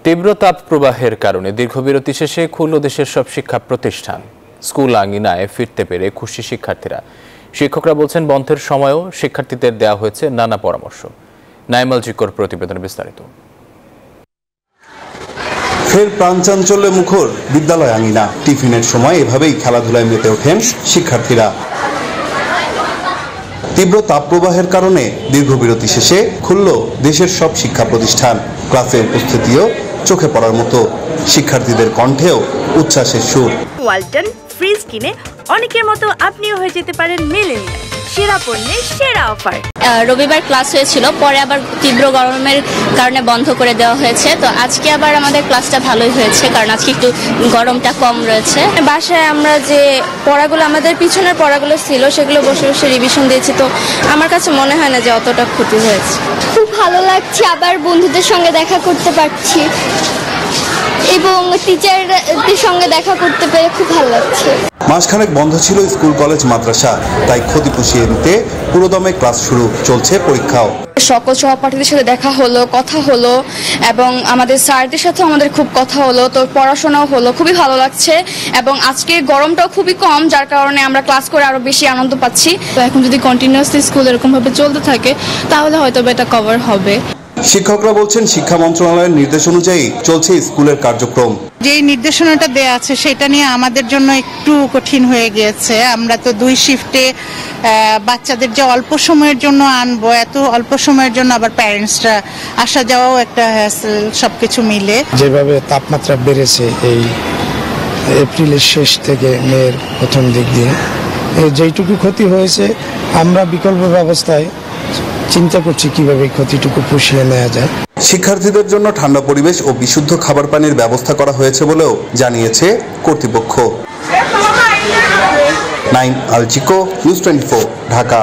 তীব্র তাপপ্রবাহের কারণে দীর্ঘবিরতি শেষে খুলল দেশের সব শিক্ষা প্রতিষ্ঠান। স্কুল আঙ্গিনায় ফিরতে পেরে খুশি শিক্ষার্থীরা। শিক্ষকরা বলছেন বন্ধের সময়ও শিক্ষার্থীদের দেওয়া হয়েছে নানা পরামর্শ। নাইমাল জিকোর প্রতিবেদনে বিস্তারিত। ফের প্রাণচাঞ্চল্যে মুখর বিদ্যালয় আঙ্গিনা। টিফিনের সময় এভাবেই খেলাধুলায় মেতে ওঠেন শিক্ষার্থীরা। তীব্র তাপপ্রবাহের কারণে দীর্ঘবিরতি শেষে খুলল দেশের সব শিক্ষা প্রতিষ্ঠান। ক্লাসে উপস্থিতিও চোখে পড়ার মতো। শিক্ষার্থীদের কণ্ঠেও উচ্ছ্বাসের সুর। ওয়ালটন ফ্রিজ কিনে অনেকের মতো আপনিও হয়ে যেতে পারেন মিলেনিয়াল। সেরা পণ্যের সেরা অফার। রবিবার ক্লাস হয়েছিল, পরে আবার তীব্র গরমের কারণে বন্ধ করে দেওয়া হয়েছে। তো আজকে আবার আমাদের ক্লাসটা ভালোই হয়েছে, কারণ আজকে একটু গরমটা কম রয়েছে। বাসায় আমরা যে পড়াগুলো আমাদের পিছনের পড়াগুলো ছিল সেগুলো বসে বসে রিভিশন দিয়েছি, তো আমার কাছে মনে হয় না যে অতটা ক্ষতি হয়েছে। খুব ভালো লাগছে, আবার বন্ধুদের সঙ্গে দেখা করতে পারছি এবং টিচারদের সঙ্গে দেখা করতে পেরে খুব ভালো লাগছে। মাসখানেক বন্ধ ছিল স্কুল কলেজ মাদ্রাসা, তাই ক্ষতি পুষিয়ে নিতে পুরোদমে ক্লাস শুরু। চলছে পরীক্ষাও। সকল সহপাঠীদের সাথে দেখা হলো, কথা হলো এবং আমাদের স্যারদের সাথে আমাদের খুব কথা হলো, তো পড়াশোনাও হলো। খুবই ভালো লাগছে এবং আজকে গরমটাও খুবই কম, যার কারণে আমরা ক্লাস করে আরো বেশি আনন্দ পাচ্ছি। তো এখন যদি কন্টিনিউয়াসলি স্কুল এরকম ভাবে চলতে থাকে তাহলে হয়তো এটা কভার হবে। শিক্ষকরা বলছেন শিক্ষা মন্ত্রণালয়ের নির্দেশ অনুযায়ী চলছে স্কুলের কার্যক্রম। যে নির্দেশনাটা দেয়া আছে সেটা নিয়ে আমাদের জন্য একটু কঠিন হয়ে গিয়েছে। আমরা তো 2 শিফটে বাচ্চাদের যে অল্প সময়ের জন্য আনবো, এত অল্প সময়ের জন্য আবার প্যারেন্টসরা আসা যাওয়াও একটা হ্যাসেল, সবকিছু মিলে। যেভাবে তাপমাত্রা বেড়েছে এই এপ্রিলের শেষ থেকে মের প্রথম দিক দিয়ে, যেইটুকু ক্ষতি হয়েছে আমরা বিকল্প ব্যবস্থায় চিন্তা করছি কিভাবে ক্ষতিটুকু পুষিয়ে নেওয়া যায়। শিক্ষার্থীদের জন্য ঠান্ডা পরিবেশ ও বিশুদ্ধ খাবার পানির ব্যবস্থা করা হয়েছে বলেও জানিয়েছে কর্তৃপক্ষ। নাইম আল চিকো, নিউজ 24, ঢাকা।